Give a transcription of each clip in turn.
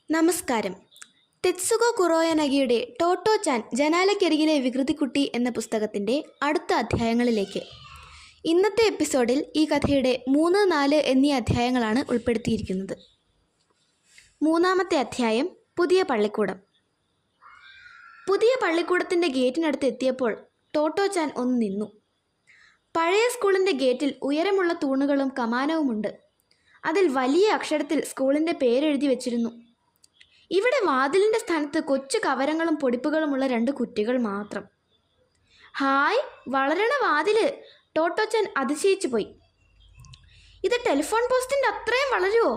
നമസ്കാരം. തെത്സുഗോ കുറോയനഗിയുടെ ടോട്ടോ ചാൻ ജനാലക്കരികിലെ വികൃതിക്കുട്ടി എന്ന പുസ്തകത്തിൻ്റെ അടുത്ത അധ്യായങ്ങളിലേക്ക്. ഇന്നത്തെ എപ്പിസോഡിൽ ഈ കഥയുടെ 3, 4 എന്നീ അധ്യായങ്ങളാണ് ഉൾപ്പെടുത്തിയിരിക്കുന്നത്. 3-ാമത്തെ അധ്യായം പുതിയ പള്ളിക്കൂടം. പുതിയ പള്ളിക്കൂടത്തിൻ്റെ ഗേറ്റിനടുത്ത് എത്തിയപ്പോൾ ടോട്ടോ ചാൻ ഒന്ന് നിന്നു. പഴയ സ്കൂളിൻ്റെ ഗേറ്റിൽ ഉയരമുള്ള തൂണുകളും കമാനവുമുണ്ട്. അതിൽ വലിയ അക്ഷരത്തിൽ സ്കൂളിൻ്റെ പേരെഴുതി വെച്ചിരുന്നു. ഇവിടെ വാതിലിൻ്റെ സ്ഥാനത്ത് കൊച്ചു കവരങ്ങളും പൊടിപ്പുകളുമുള്ള 2 കുറ്റികൾ മാത്രം. ഹായ്, വളരണ വാതില്! ടോട്ടോച്ചൻ അതിശയിച്ചു പോയി. ഇത് ടെലിഫോൺ പോസ്റ്റിൻ്റെ അത്രയും വളരുമോ?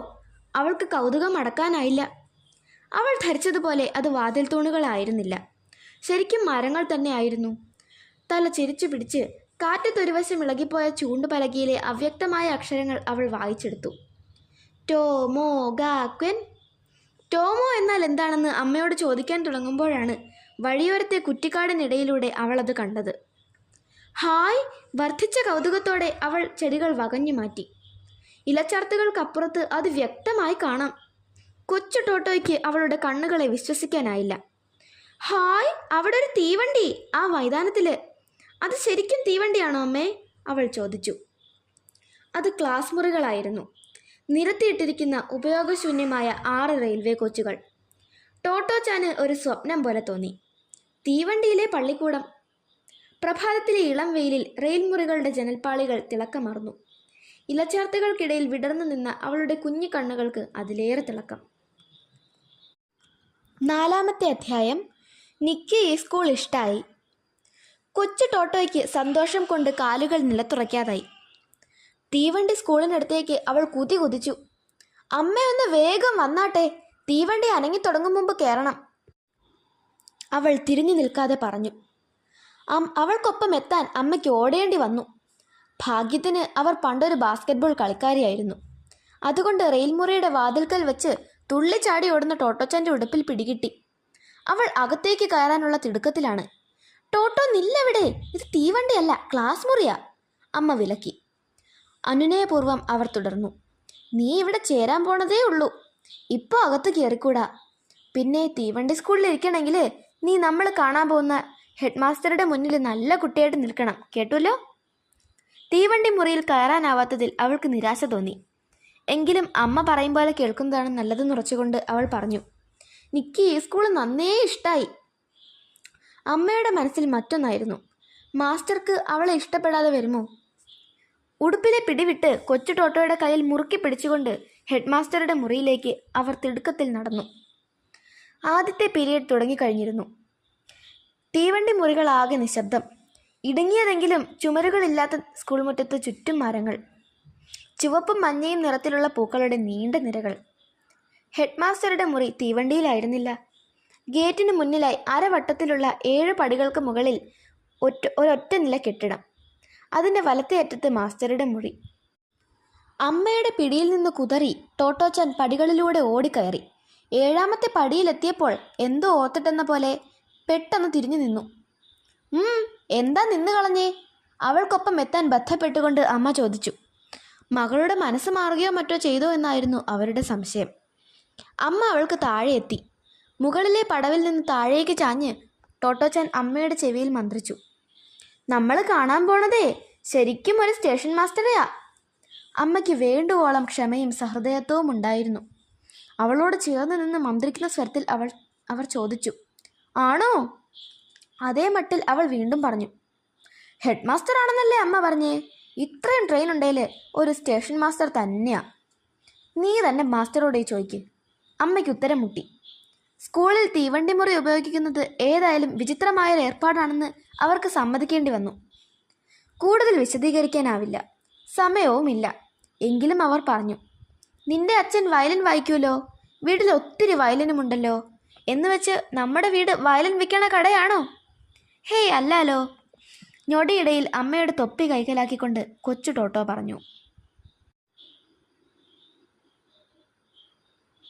അവൾക്ക് കൗതുകം അടക്കാനായില്ല. അവൾ ധരിച്ചതുപോലെ അത് വാതിൽ തൂണുകളായിരുന്നില്ല, ശരിക്കും മരങ്ങൾ തന്നെയായിരുന്നു. തല ചിരിച്ചു പിടിച്ച് കാറ്റത്തൊരു വശം ഇളകിപ്പോയ ചൂണ്ടുപലകയിലെ അവ്യക്തമായ അക്ഷരങ്ങൾ അവൾ വായിച്ചെടുത്തു. ടോമോ ഗാക്വൻ. ടോമോ എന്നാൽ എന്താണെന്ന് അമ്മയോട് ചോദിക്കാൻ തുടങ്ങുമ്പോഴാണ് വഴിയോരത്തെ കുറ്റിക്കാടിനിടയിലൂടെ അവൾ അത് കണ്ടത്. ഹായ്! വർദ്ധിച്ച കൗതുകത്തോടെ അവൾ ചെടികൾ വകഞ്ഞു മാറ്റി. ഇലച്ചാർത്തുകൾക്കപ്പുറത്ത് അത് വ്യക്തമായി കാണാം. കൊച്ചു ടോട്ടോയ്ക്ക് അവളുടെ കണ്ണുകളെ വിശ്വസിക്കാനായില്ല. ഹായ്! അവിടെ ഒരു തീവണ്ടി ആ മൈതാനത്തിൽ! അത് ശരിക്കും തീവണ്ടിയാണോ അമ്മേ? അവൾ ചോദിച്ചു. അത് ക്ലാസ് മുറികളായിരുന്നു. നിരത്തിയിട്ടിരിക്കുന്ന ഉപയോഗശൂന്യമായ 6 റെയിൽവേ കോച്ചുകൾ. ടോട്ടോ ചാന് ഒരു സ്വപ്നം പോലെ തോന്നി. തീവണ്ടിയിലെ പള്ളിക്കൂടം. പ്രഭാതത്തിലെ ഇളം വെയിലിൽ റെയിൽ മുറികളുടെ ജനൽപ്പാളികൾ തിളക്കമാർന്നു. ഇലച്ചാർത്തുകൾക്കിടയിൽ വിടർന്നു നിന്ന അവളുടെ കുഞ്ഞു കണ്ണുകൾക്ക് അതിലേറെ തിളക്കം. 4-ാമത്തെ അധ്യായം. നിക്ക് ഈ സ്കൂൾ ഇഷ്ടായി. കൊച്ചു ടോട്ടോയ്ക്ക് സന്തോഷം കൊണ്ട് കാലുകൾ നിലത്തുറയ്ക്കാതായി. തീവണ്ടി സ്കൂളിനടുത്തേക്ക് അവൾ കുതിച്ചു. അമ്മയൊന്ന് വേഗം വന്നാട്ടെ, തീവണ്ടി അനങ്ങി തുടങ്ങും മുമ്പ് കയറണം, അവൾ തിരിഞ്ഞു നിൽക്കാതെ പറഞ്ഞു. അവൾക്കൊപ്പം എത്താൻ അമ്മയ്ക്ക് ഓടേണ്ടി വന്നു. ഭാഗ്യത്തിന് അവർ പണ്ടൊരു ബാസ്കറ്റ്ബോൾ കളിക്കാരിയായിരുന്നു. അതുകൊണ്ട് റെയിൽമുറിയുടെ വാതിൽക്കൽ വെച്ച് തുള്ളിച്ചാടി ഓടുന്ന ടോട്ടോച്ചാൻ്റെ ഉടുപ്പിൽ പിടികിട്ടി. അവൾ അകത്തേക്ക് കയറാനുള്ള തിടുക്കത്തിലാണ്. ടോട്ടോ നില്ലവിടെ, ഇത് തീവണ്ടിയല്ല, ക്ലാസ് മുറിയാ, അമ്മ വിലക്കി. അനുനയപൂർവ്വം അവർ തുടർന്നു. നീ ഇവിടെ ചേരാൻ പോണതേ ഉള്ളൂ, ഇപ്പോൾ അകത്ത് കയറിക്കൂടാ. പിന്നെ തീവണ്ടി സ്കൂളിലിരിക്കണമെങ്കിൽ നീ നമ്മൾ കാണാൻ പോകുന്ന ഹെഡ് മാസ്റ്ററുടെ മുന്നിൽ നല്ല കുട്ടിയായിട്ട് നിൽക്കണം, കേട്ടുല്ലോ. തീവണ്ടി മുറിയിൽ കയറാനാവാത്തതിൽ അവൾക്ക് നിരാശ തോന്നി. എങ്കിലും അമ്മ പറയും പോലെ കേൾക്കുന്നതാണ് നല്ലതെന്ന് ഉറച്ചുകൊണ്ട് അവൾ പറഞ്ഞു. നിക്ക് ഈ സ്കൂൾ നന്നേ ഇഷ്ടമായി. അമ്മയുടെ മനസ്സിൽ മറ്റൊന്നായിരുന്നു. മാസ്റ്റർക്ക് അവളെ ഇഷ്ടപ്പെടാതെ വരുമോ? ഉടുപ്പിലെ പിടിവിട്ട് കൊച്ചു ടോട്ടോയുടെ കയ്യിൽ മുറുക്കി പിടിച്ചുകൊണ്ട് ഹെഡ് മാസ്റ്ററുടെ മുറിയിലേക്ക് അവർ തിടുക്കത്തിൽ നടന്നു. ആദ്യത്തെ പീരീഡ് തുടങ്ങിക്കഴിഞ്ഞിരുന്നു. തീവണ്ടി മുറികളാകെ നിശബ്ദം. ഇടുങ്ങിയതെങ്കിലും ചുമരുകളില്ലാത്ത സ്കൂൾ മുറ്റത്ത് ചുറ്റും മരങ്ങൾ, ചുവപ്പും മഞ്ഞയും നിറത്തിലുള്ള പൂക്കളുടെ നീണ്ട നിരകൾ. ഹെഡ് മാസ്റ്ററുടെ മുറി തീവണ്ടിയിലായിരുന്നില്ല. ഗേറ്റിന് മുന്നിലായി അരവട്ടത്തിലുള്ള 7 പടികൾക്ക് മുകളിൽ ഒരൊറ്റ നില കെട്ടിടം. അതിൻ്റെ വലത്തേ അറ്റത്ത് മാസ്റ്ററുടെ മുറി. അമ്മയുടെ പിടിയിൽ നിന്ന് കുതറി ടോട്ടോച്ചാൻ പടികളിലൂടെ ഓടിക്കയറി. 7-ാമത്തെ പടിയിലെത്തിയപ്പോൾ എന്തോ ഓർത്തിട്ടെന്ന പോലെ പെട്ടെന്ന് തിരിഞ്ഞു നിന്നു. എന്താ നിന്ന് കളഞ്ഞേ? അവൾക്കൊപ്പം എത്താൻ ബന്ധപ്പെട്ടുകൊണ്ട് അമ്മ ചോദിച്ചു. മകളുടെ മനസ്സ് മാറുകയോ മറ്റോ ചെയ്തോ എന്നായിരുന്നു അവരുടെ സംശയം. അമ്മ അവൾക്ക് താഴെ എത്തി. മുകളിലെ പടവിൽ നിന്ന് താഴേക്ക് ചാഞ്ഞ് ടോട്ടോച്ചാൻ അമ്മയുടെ ചെവിയിൽ മന്ത്രിച്ചു. നമ്മൾ കാണാൻ പോണതേ ശരിക്കും ഒരു സ്റ്റേഷൻ മാസ്റ്ററെയാ. അമ്മയ്ക്ക് വേണ്ടുവോളം ക്ഷമയും സഹൃദയത്വവും ഉണ്ടായിരുന്നു. അവളോട് ചേർന്ന് നിന്ന് മന്ത്രിക്കുന്ന സ്വരത്തിൽ അവർ ചോദിച്ചു. ആണോ? അതേ മട്ടിൽ അവൾ വീണ്ടും പറഞ്ഞു. ഹെഡ് മാസ്റ്റർ ആണെന്നല്ലേ അമ്മ പറഞ്ഞേ? ഇത്രയും ട്രെയിൻ ഉണ്ടേല് ഒരു സ്റ്റേഷൻ മാസ്റ്റർ തന്നെയാ. നീ തന്നെ മാസ്റ്ററോട് ചോദിക്ക്, അമ്മയ്ക്ക് ഉത്തരം മുട്ടി. സ്കൂളിൽ തീവണ്ടി മുറി ഉപയോഗിക്കുന്നത് ഏതായാലും വിചിത്രമായൊരു ഏർപ്പാടാണെന്ന് അവർക്ക് സമ്മതിക്കേണ്ടി വന്നു. കൂടുതൽ വിശദീകരിക്കാനാവില്ല, സമയവുമില്ല. എങ്കിലും അവർ പറഞ്ഞു. നിന്റെ അച്ഛൻ വയലിൻ വായിക്കുമല്ലോ, വീട്ടിൽ ഒത്തിരി വയലിനുമുണ്ടല്ലോ. എന്ന് വെച്ച് നമ്മുടെ വീട് വയലിൻ വിൽക്കണ കടയാണോ? ഹേയ് അല്ലാലോ. ഞൊടിയിടയിൽ അമ്മയുടെ തൊപ്പി കൈക്കലാക്കിക്കൊണ്ട് കൊച്ചു ടോട്ടോ പറഞ്ഞു.